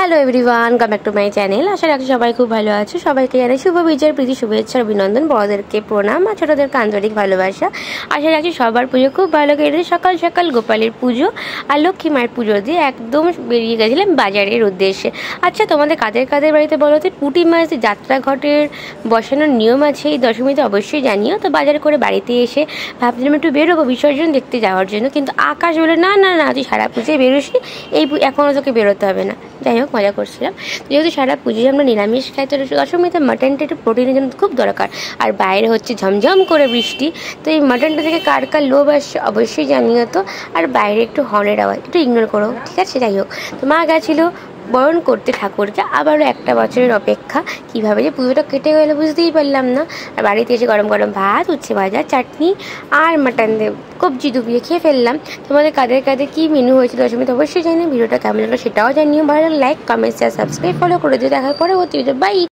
Hello everyone, come back to my channel. আশা রাখি সবাই খুব ভালো আছে। সবাইকে জানাই শুভ বিজয়ের প্রীতি শুভেচ্ছা অভিনন্দন, বড়দেরকে প্রণাম আর ছোটোদেরকে আন্তরিক ভালোবাসা। আশা রাখি সবার পুজো খুব ভালো কেটেছে। সকাল সকাল গোপালের পুজো আর লক্ষ্মী মায়ের পুজো দিয়ে একদম বেরিয়ে গেছিলাম বাজারের উদ্দেশ্যে। আচ্ছা, তোমাদের কাদের কাদের বাড়িতে বলো তো পুঁটি মাছ যাত্রা ঘটের বসানোর নিয়ম আছে এই দশমীতে? অবশ্যই জানিও। তো বাজার করে বাড়িতে এসে ভাবছিলাম একটু বেরোবো বিসর্জন দেখতে যাওয়ার জন্য, কিন্তু আকাশ বলে না না না, তুই সারা পুজোয় বেরোসি, এখনও তোকে বেরোতে হবে না। যাই হোক, মজা করছিলাম। যেহেতু সারা পুজোয় আমরা নিরামিষ খাই, তো দশমীতে মাটনটা একটু প্রোটিনের জন্য খুব দরকার। আর বাইরে হচ্ছে ঝমঝম করে বৃষ্টি, তো এই মাটনটা থেকে কার কার লোভ আসছে অবশ্যই জানিও তো। আর বাইরে একটু হর্নের আওয়াজ একটু ইগনোর করো, ঠিক আছে? যাই হোক, তো মা গেছিলো বরণ করতে ঠাকুরকে। আবারও একটা বছরের অপেক্ষা, কীভাবে যে পুজোটা কেটে গেলো বুঝতেই পারলাম না। আর বাড়িতে এসে গরম গরম ভাত, উচ্ছে ভাজা, চাটনি আর মাটন দিয়ে কবজি ডুবিয়ে খেয়ে ফেললাম। তোমাদের কাদের কাদের কী মেনু হয়েছিল দশমীতে অবশ্যই জানি। ভিডিওটা কেমন লাগলো সেটাও জানিও। ভালো লাগলে like, comment, share, subscribe, follow করে দিও। দেখার পরে বাই।